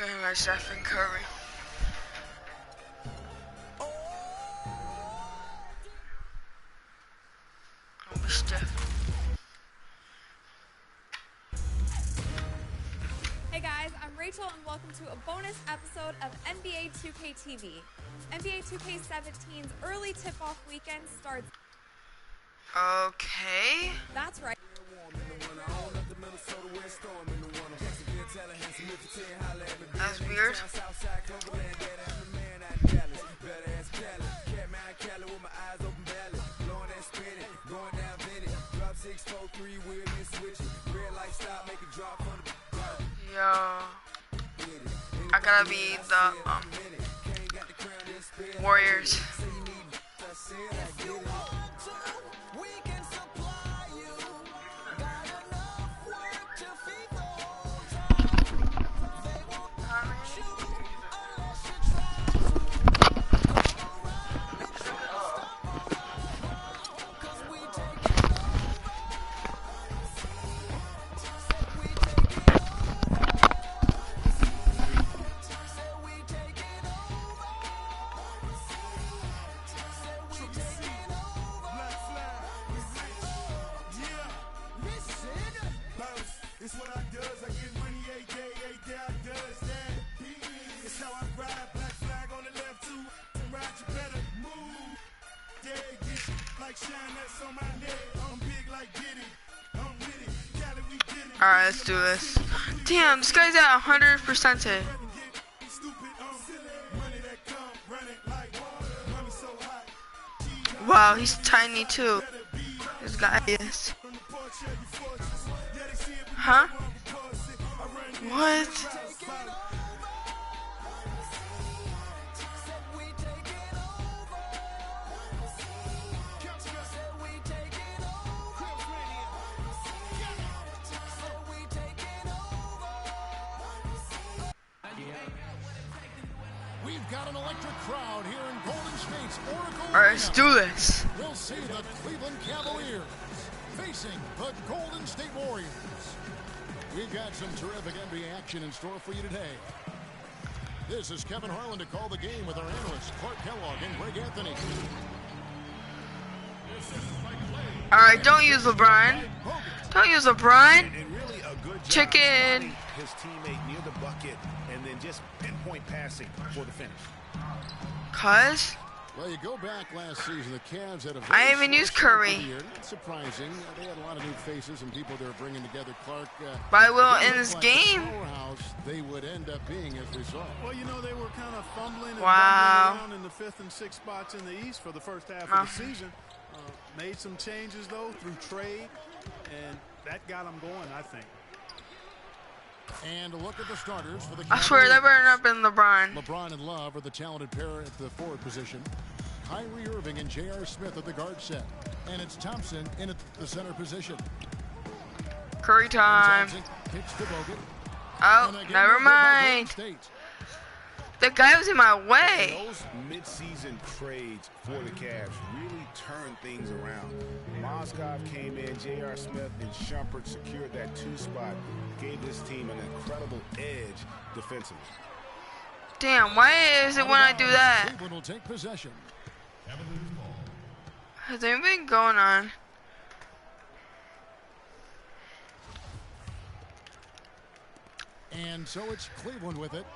Getting my Stephen Curry. I'm Steph. Hey guys, I'm Rachel and welcome to a bonus episode of NBA 2K TV. NBA 2K17's early tip-off weekend starts. Okay. That's right. That's weird. Yo, I gotta be the Warriors. It's what I does, I get money every day I does that. It's how I ride, black flag on the left too. To ride you better move. Yeah, get like shine that's on my neck. I'm big like Diddy. I'm with it. Cali, we get it. Alright, let's do this. Damn, this guy's at 100%. Wow, he's tiny too. This guy is. Huh? What? We've got an electric crowd here in Golden State's Oracle. Alright, let's do this. We'll see the Cleveland Cavaliers facing the Golden State Warriors. We've got some terrific NBA action in store for you today. This is Kevin Harlan to call the game with our analysts Clark Kellogg and Greg Anthony. Alright, don't use LeBron. Don't use LeBron. Chicken. His teammate near the bucket and then just pinpoint passing for the finish. Cuz? Well, you go back last season, the Cavs had a I even used Curry. Not surprising. They had a lot of new faces and people they were bringing together. Clark. But I will in this game. They would end up being, as we saw. Well, you know, they were kind of fumbling and Wow. bumbling around in the 5th and 6th spots in the East for the first half of the season. Made some changes, though, through trade, and that got them going, I think. And a look at the starters for the I swear that better not been LeBron. LeBron and Love are the talented pair at the forward position. Kyrie Irving and J.R. Smith at the guard set. And it's Thompson in at the center position. Curry time. Kicks to Bogut. Oh, never mind. The guy was in my way. Those mid-season trades for the Cavs really turned things around. Mozgov came in, J.R. Smith and Shumpert secured that 2 spot, gave this team an incredible edge defensively. Damn, why is it when I do that? Cleveland will take possession. Has anything going on? And so it's Cleveland with it.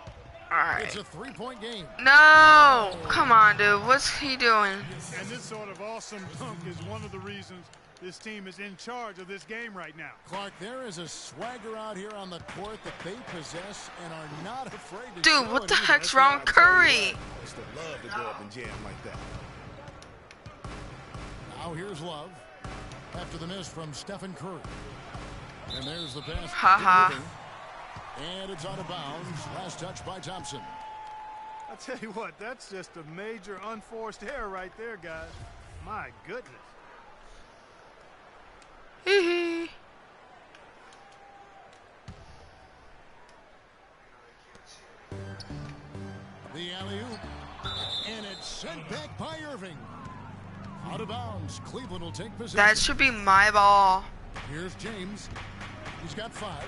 Alright. It's a 3-point game. No! Come on, dude. What's he doing? And this sort of awesome dunk is one of the reasons this team is in charge of this game right now. Clark, there is a swagger out here on the court that they possess and are not afraid to Dude, show what it the either. heck's wrong with Curry? It's the love to go up and jam like that. Now here's Love after the miss from Stephen Curry. And there's the pass. Haha. And it's out of bounds. Last touch by Thompson. I tell you what, that's just a major unforced error right there, guys. My goodness. Hee hee. The alley-oop. And it's sent back by Irving. Out of bounds. Cleveland will take possession. That should be my ball. Here's James. He's got 5.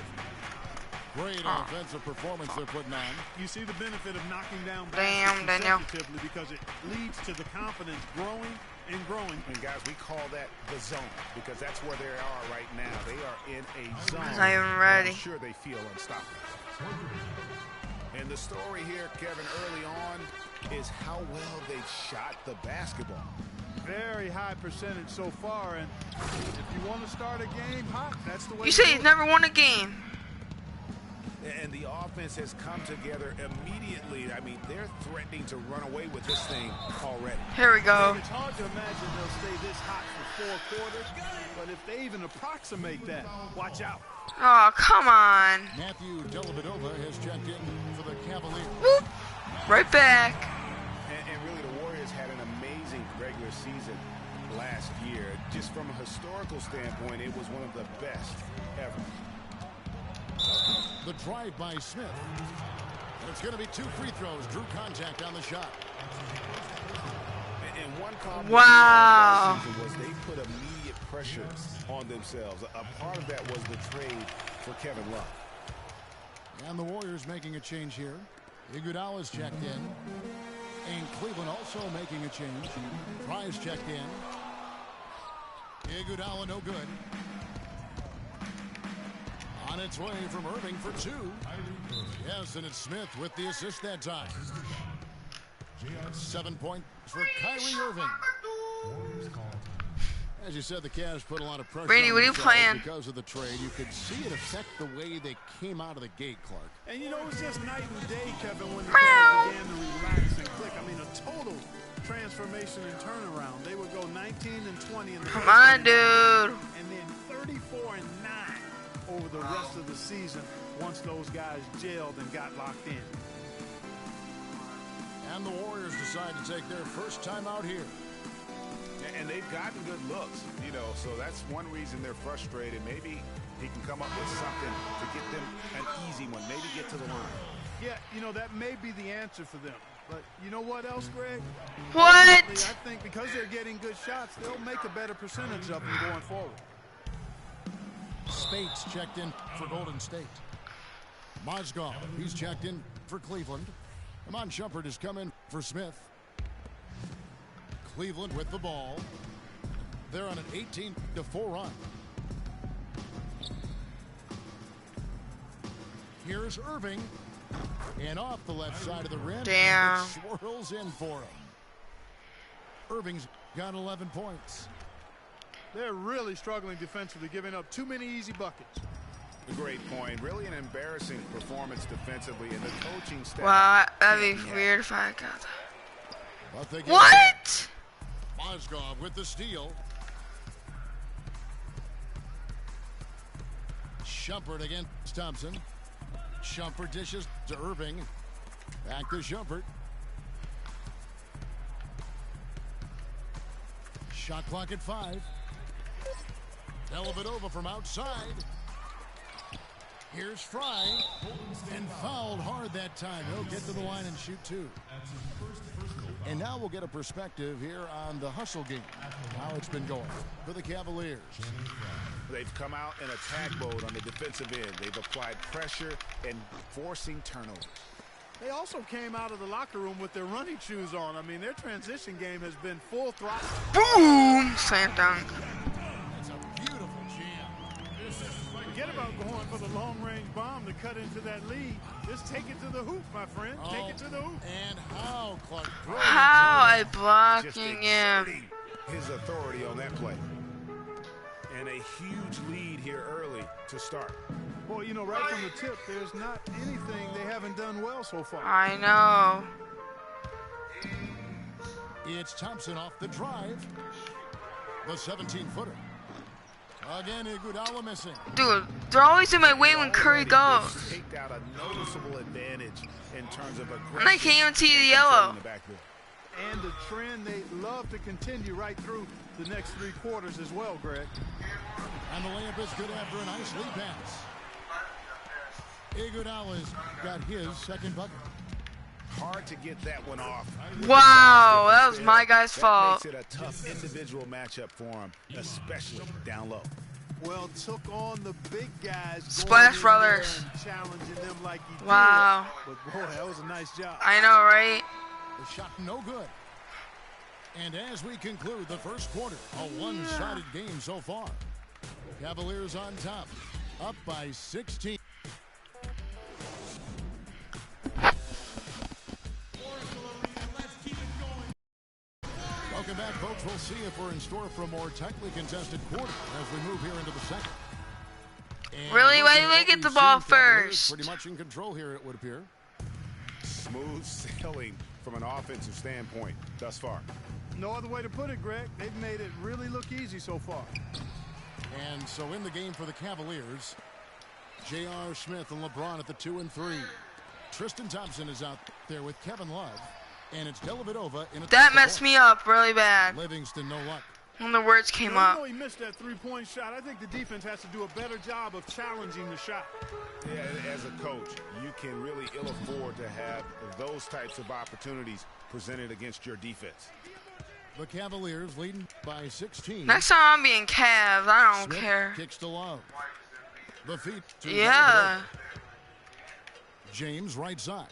Great offensive performance they're putting on. You see the benefit of knocking down Damn, baskets Daniel. consecutively because it leads to the confidence growing and growing. And guys, we call that the zone because that's where they are right now. They are in a zone. Not even ready. I'm sure they feel unstoppable. And the story here, Kevin, early on is how well they've shot the basketball. Very high percentage so far, and if you want to start a game hot, that's the way You to say do he's it. never won a game. And the offense has come together immediately. I mean, they're threatening to run away with this thing already. Here we go. It's hard to imagine they'll stay this hot for 4 quarters, but if they even approximate that, watch out. Oh, come on. Matthew Dellavedova has checked in for the Cavaliers. Whoop. Right back. And really, the Warriors had an amazing regular season last year. Just from a historical standpoint, it was one of the best ever. The drive by Smith. And it's going to be 2 free throws. Drew contact on the shot. And one comment Wow. was they put immediate pressure on themselves. A part of that was the trade for Kevin Love. And the Warriors making a change here. Iguodala's checked in. And Cleveland also making a change. Fry's checked in. Iguodala no good. On its way from Irving for 2. Yes, and it's Smith with the assist that time. 7 points for Kyrie Irving. As you said, the Cavs put a lot of pressure Brady, on what are you themselves playing? because of the trade. You could see it affect the way they came out of the gate, Clark. And you know, it's just night and day, Kevin, when the Meow. Cavs began to relax and click. I mean, a total transformation and turnaround. They would go 19 and 20 in the Come first on, game, dude. and then 34 and 9 over the rest of the season once those guys gelled and got locked in. And the Warriors decide to take their first time out here. And they've gotten good looks, you know, so that's one reason they're frustrated. Maybe he can come up with something to get them an easy one, maybe get to the line. Yeah, you know, that may be the answer for them. But you know what else, Greg? What? Ultimately, I think because they're getting good shots, they'll make a better percentage of them going forward. Spates checked in for Golden State. Mozgov, he's checked in for Cleveland. Iman Shumpert has come in for Smith. Cleveland with the ball. They're on an 18-4 run. Here's Irving. And off the left side of the rim. Damn. It swirls in for him. Irving's got 11 points. They're really struggling defensively, giving up too many easy buckets. A great point. Really an embarrassing performance defensively, and the coaching staff. Wow, that'd be can't weird if I got that. But they get What? Mozgov with the steal. Shumpert against Thompson. Shumpert dishes to Irving. Back to Shumpert. Shot clock at 5. Dellavedova from outside. Here's Fry. And fouled hard that time. He'll get to the line and shoot 2. And now we'll get a perspective here on the hustle game. How it's been going for the Cavaliers. They've come out in attack mode on the defensive end. They've applied pressure and forcing turnovers. They also came out of the locker room with their running shoes on. I mean, their transition game has been full throttle. Boom! Slam dunk. It's a beautiful jam. Forget about going for the long-range bomb to cut into that lead. Just take it to the hoop, my friend. Take it to the hoop. And how, Clark? How I Just blocking him? exerting his authority on that play. And a huge lead here early to start. Boy, you know, right from the tip, there's not anything they haven't done well so far. I know. It's Thompson off the drive. The 17-footer. Again, Iguodala missing. Dude, they're always in my way when Curry goes. Take out a noticeable advantage in terms of aggression. And I can't even see the yellow. in the backfield. And the trend they love to continue right through the next 3 quarters as well, Greg. And the layup is good after a nice lead pass. Iguodala's got his second bucket. Hard to get that one off. Wow, that was my guy's fault. That makes it a tough individual matchup for him, especially down low. Well, took on the big guys. Splash Brothers. Challenging them like he Wow. did. But boy, that was a nice job. I know, right? The shot no good. And as we conclude the first quarter, a one-sided game so far. Cavaliers on top, up by 16. Welcome back, folks. We'll see if we're in store for a more tightly contested quarter as we move here into the second. And Really? Why looking do at they what get we've the ball seen, Cavaliers first? pretty much in control here, it would appear. Smooth sailing from an offensive standpoint thus far. No other way to put it, Greg. They've made it really look easy so far. And so in the game for the Cavaliers, J.R. Smith and LeBron at the 2 and 3. Tristan Thompson is out there with Kevin Love. And it's Dellavedova in at That the messed me up really bad Livingston, no luck. when the words came Even up. though he missed that three-point shot, I think the defense has to do a better job of challenging the shot. Yeah, as a coach, you can really ill afford to have those types of opportunities presented against your defense. The Cavaliers leading by 16. Next time I'm being Cavs, I don't Smith care. kicks to Love. The feet to Yeah. Dellavedova. James right side.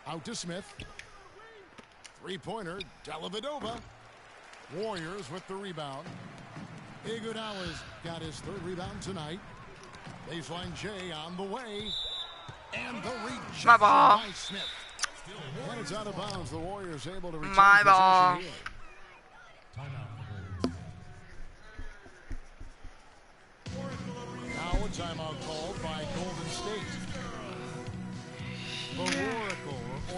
Out to Smith. Three-pointer, Dellavedova. Warriors with the rebound. Iguodala's got his third rebound tonight. Baseline J on the way. And the rejection My ball. by Smith. And it's out of bounds. The Warriors able to retain My possession ball. here. Now a timeout called by Golden State. The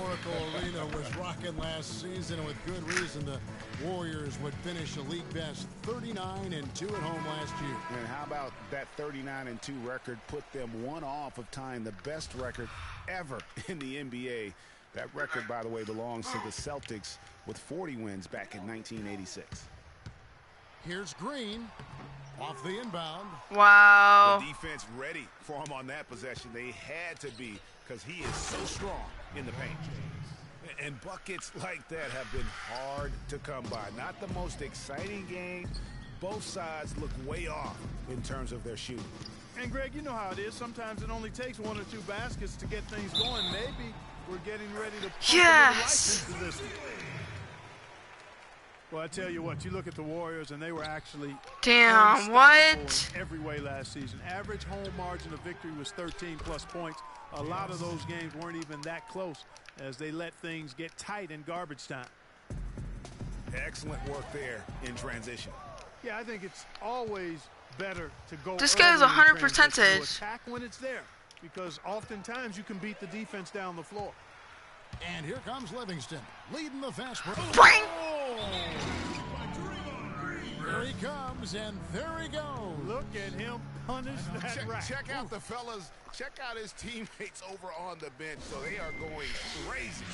Oracle Arena was rocking last season, and with good reason. The Warriors would finish a league best 39-2 at home last year. And how about that 39-2 record put them one off of tying the best record ever in the NBA. That record, by the way, belongs to the Celtics with 40 wins back in 1986. Here's Green off the inbound. Wow. The defense ready for him on that possession. They had to be, because he is so strong in the paint. And buckets like that have been hard to come by. Not the most exciting game. Both sides look way off in terms of their shooting. And, Greg, you know how it is. Sometimes it only takes one or two baskets to get things going. Maybe we're getting ready to pump Yes. a little life into this. Well, I tell you what, you look at the Warriors, and they were actually Damn, unstoppable what? in every way last season. Average home margin of victory was 13+ points. A lot of those games weren't even that close as they let things get tight in garbage time. Excellent work there in transition. Yeah, I think it's always better to go This guy's early in 100 transition, to percentage. attack when it's there, because oftentimes you can beat the defense down the floor. And here comes Livingston, leading the fast break. Bang! Here he comes, and there he goes. Look at him punish that rack. Check out the fellas. Check out his teammates over on the bench. So they are going crazy.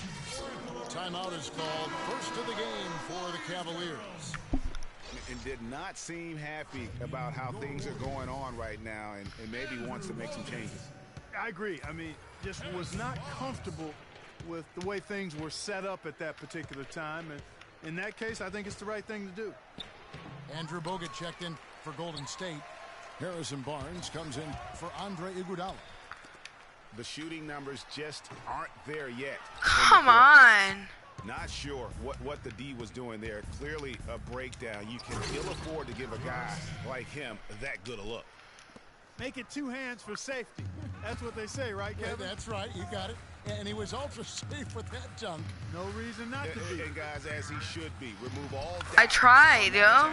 Timeout is called. First of the game for the Cavaliers. And did not seem happy about how things are going on right now, and maybe wants to make some changes. I agree. I mean, just was not comfortable with the way things were set up at that particular time. And in that case, I think it's the right thing to do. Andrew Bogut checked in for Golden State. Harrison Barnes comes in for Andre Iguodala. The shooting numbers just aren't there yet. Come on. Not sure what the D was doing there. Clearly a breakdown. You can ill afford to give a guy like him that good a look. Make it two hands for safety. That's what they say, right, Yeah, Kevin? that's right. You got it. And he was ultra safe with that dunk. No reason not to be. And guys, as he should be. Remove all doubt. I tried, yo.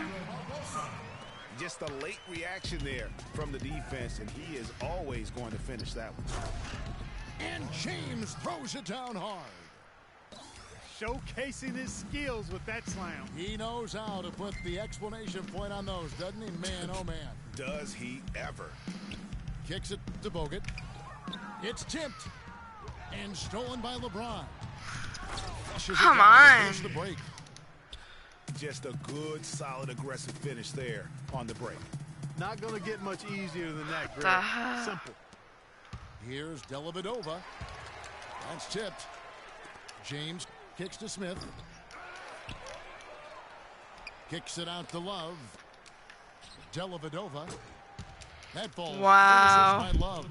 Just a late reaction there from the defense, and he is always going to finish that one. And James throws it down hard. Showcasing his skills with that slam. He knows how to put the exclamation point on those, doesn't he? Man, oh man. Does he ever? Kicks it to Bogut. It's tipped and stolen by LeBron. Come on. The break. Just a good, solid, aggressive finish there on the break. Not going to get much easier than that, Greg. Uh-huh. Simple. Here's Dellavedova. That's tipped. James kicks to Smith. Kicks it out to Love. Dellavedova. That ball. Wow. By Love.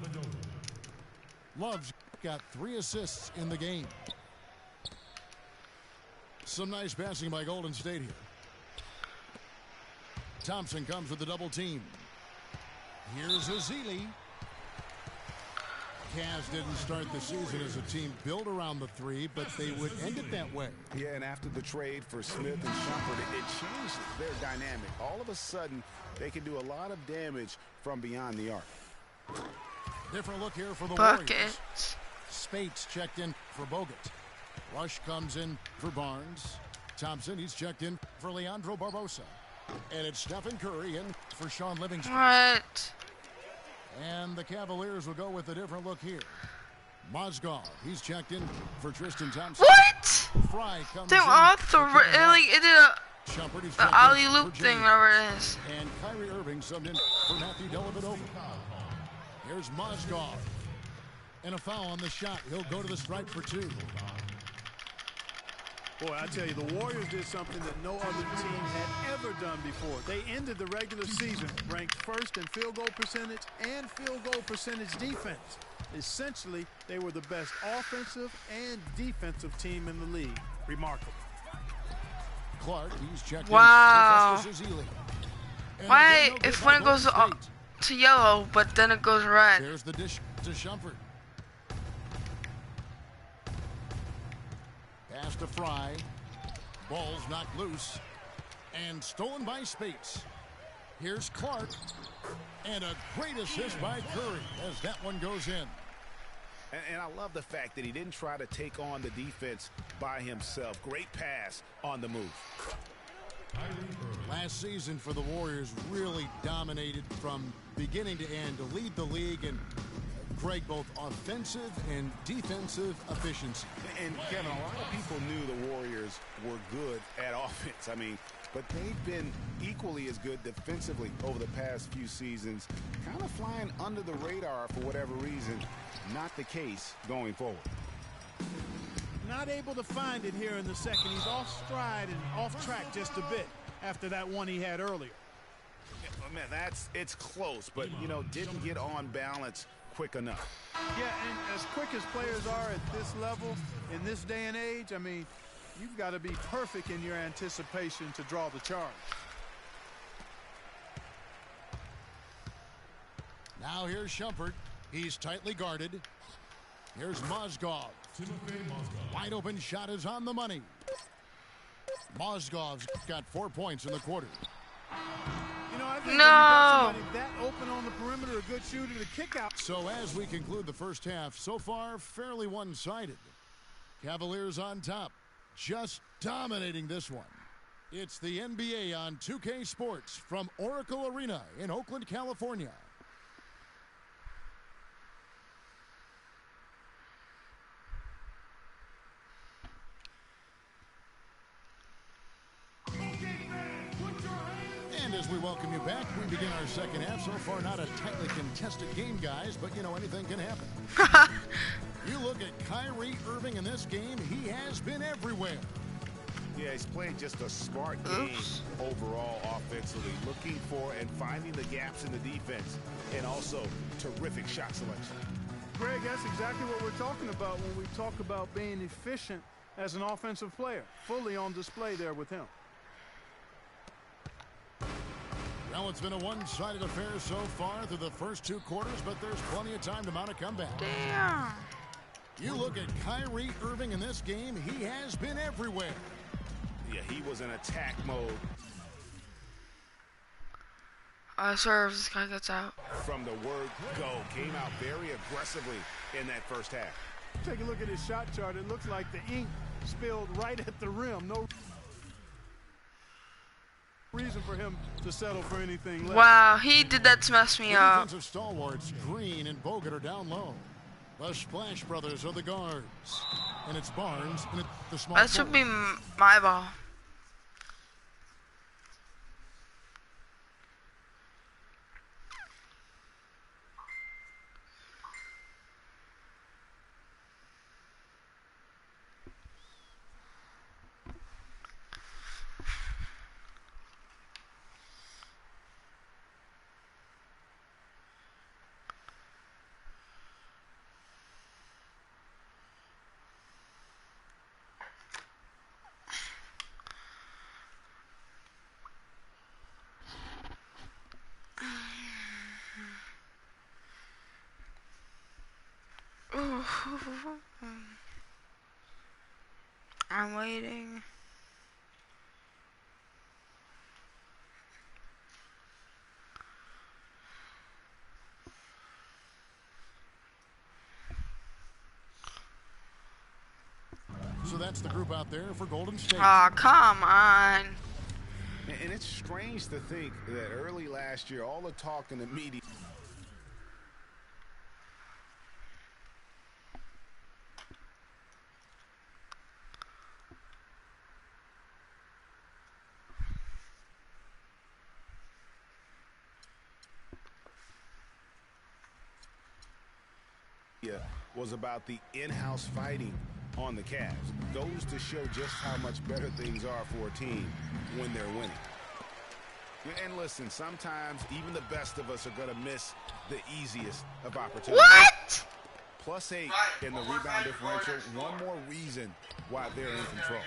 Love's got 3 assists in the game. Some nice passing by Golden State here. Thompson comes with the double team. Here's Ezeli. Cavs didn't start the season as a team built around the 3, but they would end it that way. Yeah, and after the trade for Smith and Shumpert, it changed their dynamic. All of a sudden, they can do a lot of damage from beyond the arc. Different look here for the Bucket. Warriors. Spates checked in for Bogut. Rush comes in for Barnes. Thompson, he's checked in for Leandro Barbosa. And it's Stephen Curry in for Sean Livingston. What? And the Cavaliers will go with a different look here. Mozgov, he's checked in for Tristan Thompson. What? Fry comes They in all for three. Kevin Like it did Shumpert, he's the checked in alley for loop James. thing, whatever it is. And Kyrie Irving subbed in for Matthew Dellavedova. Here's Mozgov. And a foul on the shot. He'll go to the stripe for 2. Boy, I tell you, the Warriors did something that no other team had ever done before. They ended the regular season ranked first in field goal percentage and field goal percentage defense. Essentially, they were the best offensive and defensive team in the league. Remarkable. Clark, he's checked Wow. in for Festus Ezeli. And Why, again, no if good when by it goes Golden State. to yellow, but then it goes red? There's the dish to Shumpert. Pass to Fry. Ball's knocked loose. And stolen by Spates. Here's Clark. And a great assist by Curry as that one goes in. And I love the fact that he didn't try to take on the defense by himself. Great pass on the move. Last season for the Warriors really dominated from beginning to end to lead the league in Craig, both offensive and defensive efficiency. And Kevin, a lot of people knew the Warriors were good at offense. I mean, but they've been equally as good defensively over the past few seasons, kind of flying under the radar for whatever reason. Not the case going forward. Not able to find it here in the second. He's off stride and off track just a bit after that one he had earlier. Yeah, man, it's close, but, you know, didn't get on balance quick enough. Yeah, and as quick as players are at this level, in this day and age, I mean, you've got to be perfect in your anticipation to draw the charge. Now here's Shumpert. He's tightly guarded. Here's Mozgov. Wide open shot is on the money. Mozgov's got 4 points in the quarter. You know, I think when you No. got somebody that open on the perimeter, a good shooter to kick out. So as we conclude the first half, so far fairly one-sided. Cavaliers on top, just dominating this one. It's the NBA on 2K Sports from Oracle Arena in Oakland, California. And as we welcome you back, we begin our second half. So far, not a tightly contested game, guys, but, you know, anything can happen. You look at Kyrie Irving in this game, he has been everywhere. Yeah, he's played just a smart game overall offensively, looking for and finding the gaps in the defense, and also terrific shot selection. Greg, that's exactly what we're talking about when we talk about being efficient as an offensive player. Fully on display there with him. Well, it's been a one-sided affair so far through the first 2 quarters, but there's plenty of time to mount a comeback. Damn. You look at Kyrie Irving in this game, he has been everywhere. Yeah, he was in attack mode I swear if this guy gets out. from the word go. Came out very aggressively in that first half. Take a look at his shot chart. It looks like the ink spilled right at the rim. No reason for him to settle for anything less. Wow, he did that to mess me The up. defensive stalwarts, Green and Bogut, are down low. The Splash Brothers are the guards. And it's Barnes and it's the small That should be forward. my ball. I'm waiting. So that's the group out there for Golden State. Aw, come on. And it's strange to think that early last year, all the talk in the media. Was about the in-house fighting on the Cavs. Goes to show just how much better things are for a team when they're winning. And listen, sometimes even the best of us are going to miss the easiest of opportunities. What? +8 in the rebound differential. One more reason why they're in control.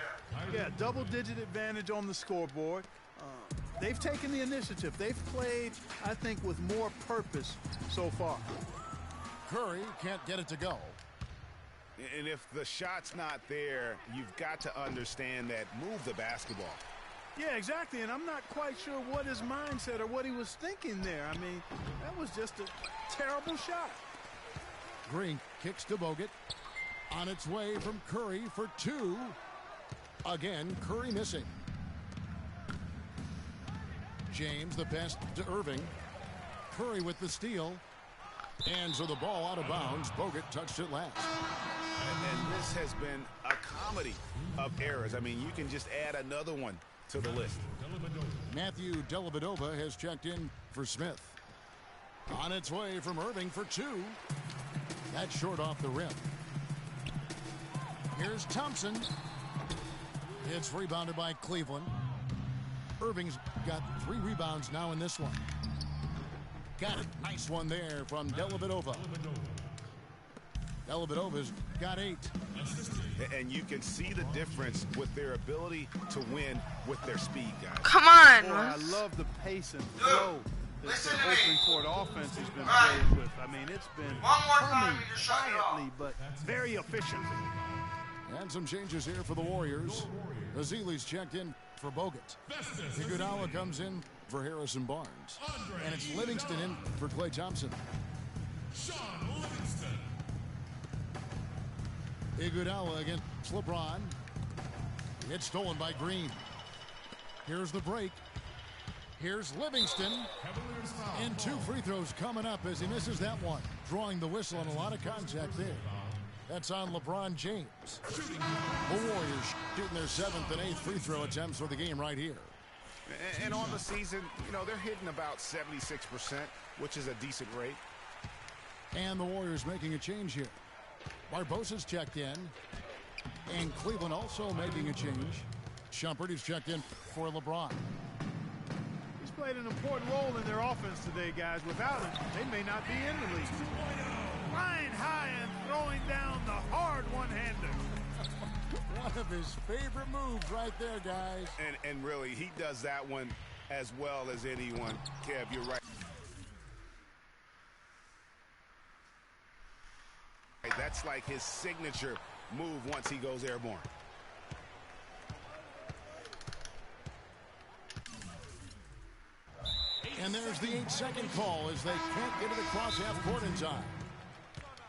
Yeah, double-digit advantage on the scoreboard. They've taken the initiative. They've played, I think, with more purpose so far. Curry can't get it to go. And if the shot's not there, you've got to understand that move the basketball. Yeah, exactly, and I'm not quite sure what his mindset or what he was thinking there. I mean, that was just a terrible shot. Green kicks to Bogut. On its way from Curry for 2. Again, Curry missing. James, the pass to Irving. Curry with the steal. And so the ball out of bounds. Bogut touched it last. And this has been a comedy of errors. I mean, you can just add another one to the list. Matthew Dellavedova has checked in for Smith. On its way from Irving for 2. That's short off the rim. Here's Thompson. It's rebounded by Cleveland. Irving's got 3 rebounds now in this one. Got it. Nice one there from Dellavedova. Dellavedova's got 8. And you can see the difference with their ability to win with their speed, guys. Come on. Boy, I love the pace and flow that the open court offense has been playing with. I mean, it's been humming quietly, but very efficient. And some changes here for the Warriors. Azili's checked in for Bogut. Iguodala comes in for Harrison Barnes. And it's Livingston in for Klay Thompson. Iguodala against LeBron. It's stolen by Green. Here's the break. Here's Livingston. And 2 free throws coming up as he misses that one. Drawing the whistle and a lot of contact there. That's on LeBron James. The Warriors shooting their 7th and 8th free throw attempts for the game right here. And on the season, you know, they're hitting about 76%, which is a decent rate. And the Warriors making a change here. Barbosa's checked in. And Cleveland also making a change. Shumpert is checked in for LeBron. He's played an important role in their offense today, guys. Without him, they may not be in the league. Flying high and throwing down the hard one-hander. One of his favorite moves right there, guys. And really, he does that one as well as anyone. Kev, you're right. That's like his signature move once he goes airborne. And there's the 8-second call as they can't get it across half court in time.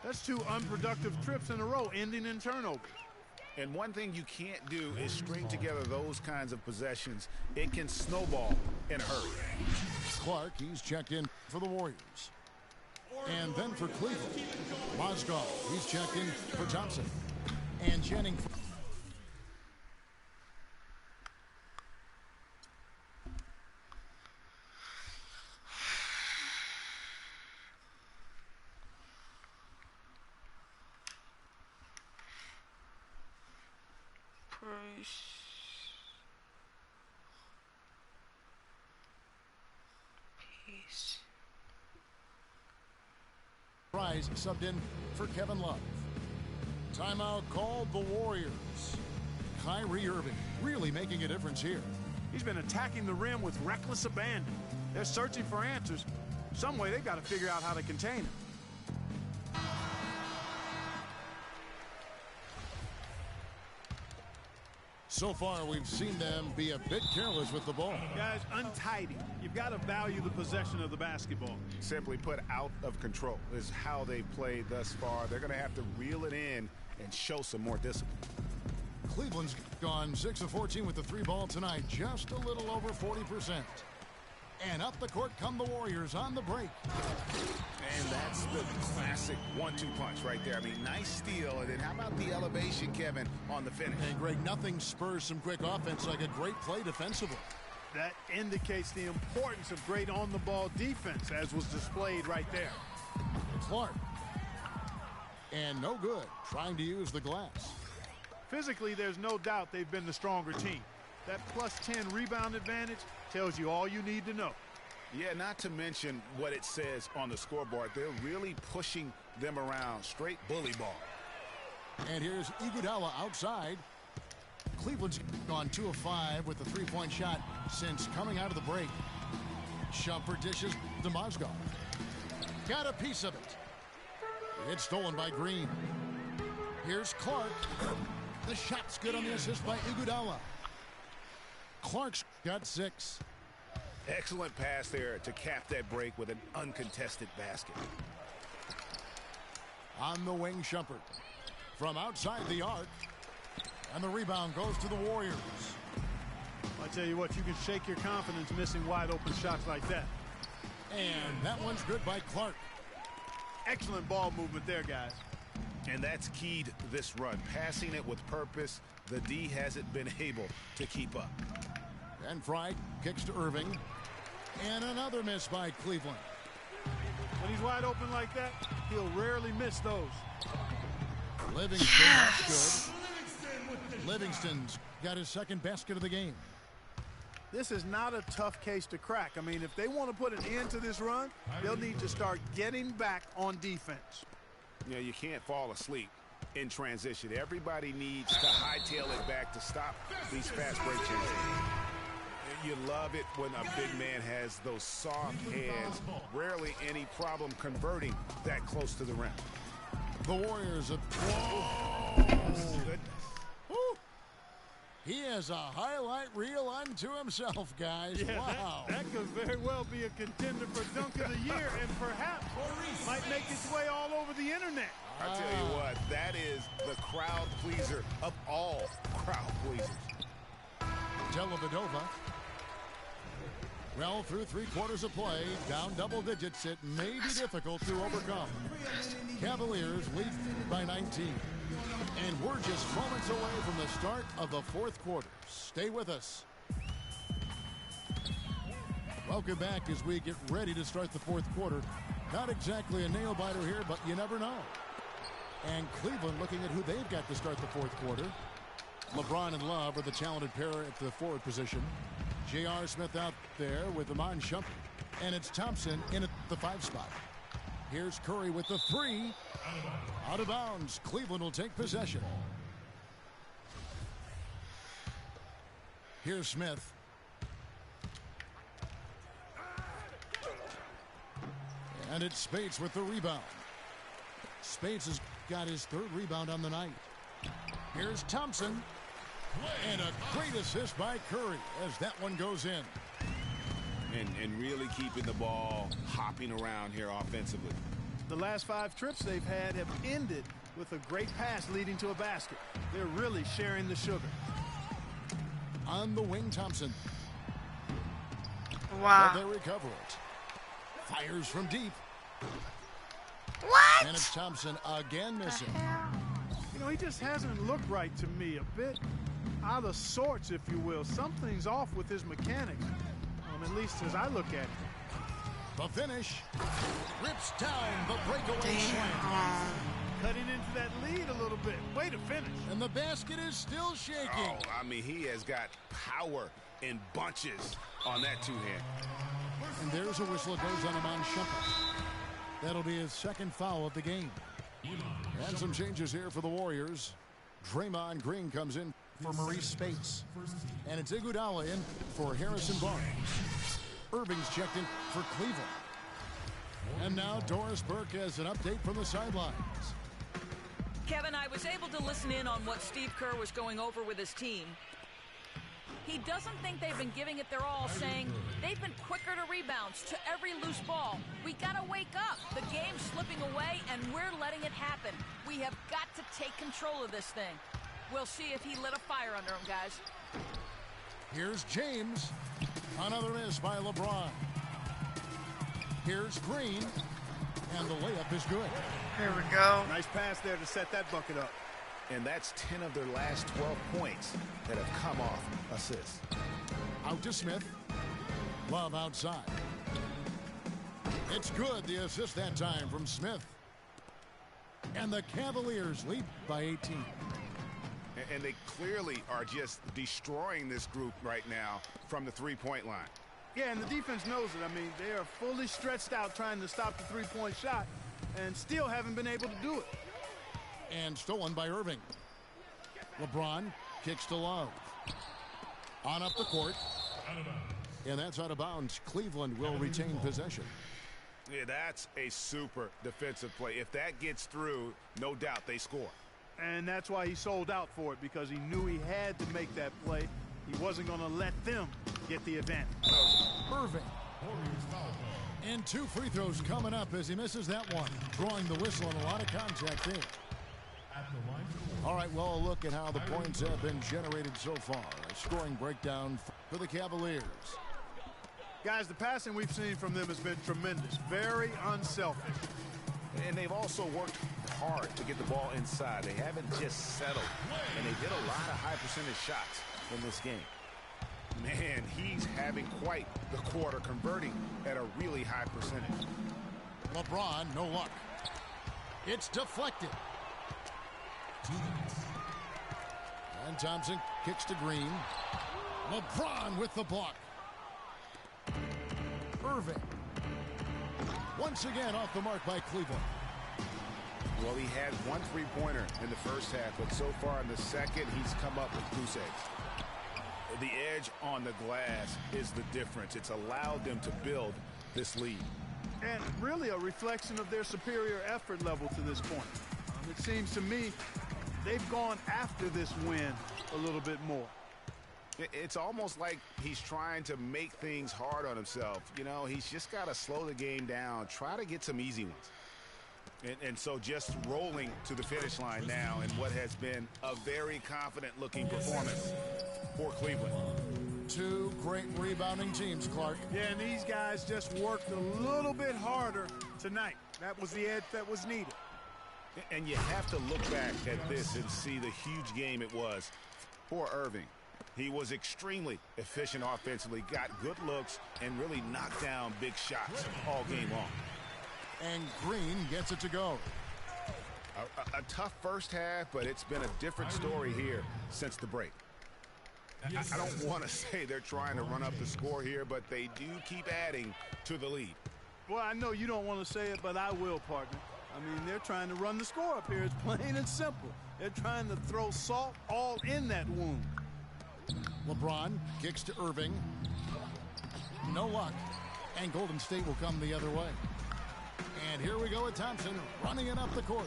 That's 2 unproductive trips in a row, ending in turnovers. And one thing you can't do is string together those kinds of possessions. It can snowball in a hurry. Clark, he's checked in for the Warriors. And then for Cleveland, Mozgov, he's checked in for Thompson. And Jennings. Peace. Price subbed in for Kevin Love. Timeout called the Warriors. Kyrie Irving really making a difference here. He's been attacking the rim with reckless abandon. They're searching for answers. Some way they've got to figure out how to contain him. So far, we've seen them be a bit careless with the ball. Guys, untidy. You've got to value the possession of the basketball. Simply put, out of control is how they've played thus far. They're going to have to reel it in and show some more discipline. Cleveland's gone 6 of 14 with the 3-ball tonight, just a little over 40%. And up the court come the Warriors on the break. And that's the classic 1-2 punch right there. I mean, nice steal. And then how about the elevation, Kevin, on the finish? And Greg, nothing spurs some quick offense like a great play defensively. That indicates the importance of great on-the-ball defense, as was displayed right there. Clark. And no good, trying to use the glass. Physically, there's no doubt they've been the stronger team. That plus 10 rebound advantage tells you all you need to know. Yeah, not to mention what it says on the scoreboard. They're really pushing them around. Straight bully ball. And here's Iguodala outside. Cleveland's gone 2 of 5 with the 3-point shot since coming out of the break. Shumpert dishes to Mozgov. Got a piece of it. It's stolen by Green. Here's Clark. The shot's good on the assist by Iguodala. Clark's got 6. Excellent pass there to cap that break with an uncontested basket. On the wing, Shumpert. From outside the arc. And the rebound goes to the Warriors. I tell you what, you can shake your confidence missing wide open shots like that. And that one's good by Clark. Excellent ball movement there, guys. And that's keyed this run. Passing it with purpose. The D hasn't been able to keep up. And Fry kicks to Irving. And another miss by Cleveland. When he's wide open like that, he'll rarely miss those. Livingston, that's good. Livingston's got his second basket of the game. This is not a tough case to crack. I mean, if they want to put an end to this run, they'll need to start getting back on defense. Yeah, you can't fall asleep in transition. Everybody needs to hightail it back to stop these fast break changes. You love it when a big man has those soft hands. Rarely any problem converting that close to the rim. The Warriors have... Goodness. Woo. He has a highlight reel unto himself, guys. Yeah, wow. That could very well be a contender for Dunk of the Year and perhaps might make its way all over the internet. I tell you what, that is the crowd pleaser of all crowd pleasers. Dellavedova. Well, through 3 quarters of play, down double digits, it may be difficult to overcome. Cavaliers lead by 19. And we're just moments away from the start of the 4th quarter. Stay with us. Welcome back as we get ready to start the 4th quarter. Not exactly a nail-biter here, but you never know. And Cleveland looking at who they've got to start the 4th quarter. LeBron and Love are the talented pair at the forward position. J.R. Smith out there with Iman Shumpert. And it's Thompson in at the 5 spot. Here's Curry with the 3. Out of bounds. Cleveland will take possession. Here's Smith. And it's Spates with the rebound. Spates has got his 3rd rebound on the night. Here's Thompson. And a great assist by Curry as that one goes in. And really keeping the ball hopping around here offensively. The last 5 trips they've had have ended with a great pass leading to a basket. They're really sharing the sugar. On the wing, Thompson. Wow. But they recover it. Fires from deep. What? And it's Thompson again missing. You know, he just hasn't looked right to me. A bit out of sorts, if you will. Something's off with his mechanics, at least as I look at it. The finish. Rips down the breakaway slam. Cutting into that lead a little bit. Way to finish. And the basket is still shaking. Oh, I mean, he has got power in bunches on that 2-hand. And there's a whistle that goes on Iman Shumpert. That'll be his 2nd foul of the game. And some changes here for the Warriors. Draymond Green comes in for Maurice Spates. And it's Iguodala in for Harrison Barnes. Irving's checked in for Cleveland. And now Doris Burke has an update from the sidelines. Kevin, I was able to listen in on what Steve Kerr was going over with his team. He doesn't think they've been giving it their all, saying they've been quicker to rebounds, to every loose ball. We gotta wake up. The game's slipping away, and we're letting it happen. We have got to take control of this thing. We'll see if he lit a fire under him, guys. Here's James. Another miss by LeBron. Here's Green. And the layup is good. Here we go. Nice pass there to set that bucket up. And that's 10 of their last 12 points that have come off assists. Out to Smith. Love outside. It's good, the assist that time from Smith. And the Cavaliers lead by 18. And they clearly are just destroying this group right now from the three-point line. Yeah, and the defense knows it. I mean, they are fully stretched out trying to stop the three-point shot and still haven't been able to do it. And stolen by Irving. LeBron kicks to Love. On up the court. And that's out of bounds. Cleveland will retain possession. Yeah, that's a super defensive play. If that gets through, no doubt they score. And that's why he sold out for it, because he knew he had to make that play. He wasn't going to let them get the advantage. Irving. And 2 free throws coming up as he misses that one. Drawing the whistle and a lot of contact there. All right, well, a look at how the points have been generated so far. A scoring breakdown for the Cavaliers. Guys, the passing we've seen from them has been tremendous. Very unselfish. And they've also worked hard to get the ball inside. They haven't just settled. And they did a lot of high percentage shots in this game. Man, he's having quite the quarter, converting at a really high percentage. LeBron, no luck. It's deflected. And Thompson kicks to Green. LeBron with the block. Irving. Once again off the mark by Cleveland. Well, he had 1 3-pointer in the first half, but so far in the second, he's come up with goose eggs. The edge on the glass is the difference. It's allowed them to build this lead. And really a reflection of their superior effort level to this point. It seems to me they've gone after this win a little bit more. It's almost like he's trying to make things hard on himself. You know, he's just got to slow the game down, try to get some easy ones. And so just rolling to the finish line now in what has been a very confident-looking performance for Cleveland. 2 great rebounding teams, Clark. Yeah, and these guys just worked a little bit harder tonight. That was the edge that was needed. And you have to look back at this and see the huge game it was for Irving. He was extremely efficient offensively, got good looks, and really knocked down big shots all game long. And Green gets it to go. A tough first half, but it's been a different story here since the break. I don't want to say they're trying to run up the score here, but they do keep adding to the lead. Well, I know you don't want to say it, but I will, partner. I mean, they're trying to run the score up here. It's plain and simple. They're trying to throw salt all in that wound. LeBron kicks to Irving. No luck. And Golden State will come the other way. And here we go with Thompson running it up the court.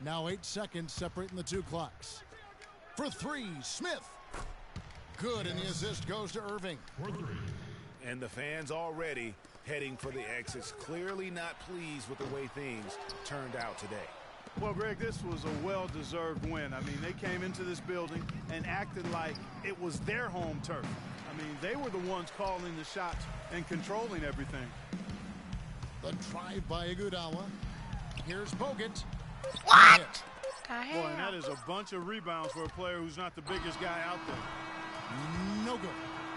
Now 8 seconds separating the 2 clocks. For 3, Smith. Good, and the assist goes to Irving. And the fans already heading for the exits, clearly not pleased with the way things turned out today. Well, Greg, this was a well-deserved win. I mean, they came into this building and acted like it was their home turf. I mean, they were the ones calling the shots and controlling everything. The drive by Iguodala. Here's Bogut. What? Boy, and that is a bunch of rebounds for a player who's not the biggest guy out there. No good.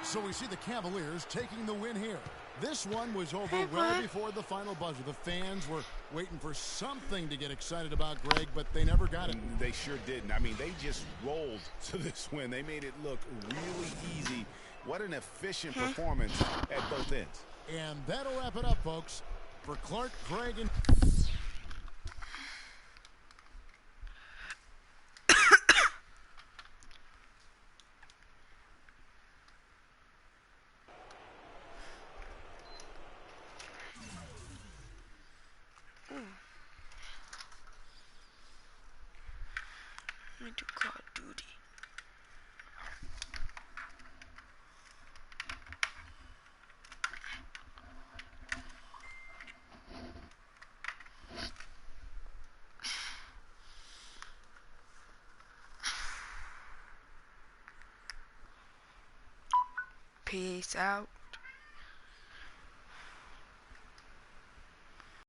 So we see the Cavaliers taking the win here. This one was over well before the final buzzer. The fans were waiting for something to get excited about, Greg, but they never got it. They sure didn't. I mean, they just rolled to this win. They made it look really easy. What an efficient performance at both ends. And that'll wrap it up, folks. For Clark, Greg, and... Let me do Call of Duty. Peace out.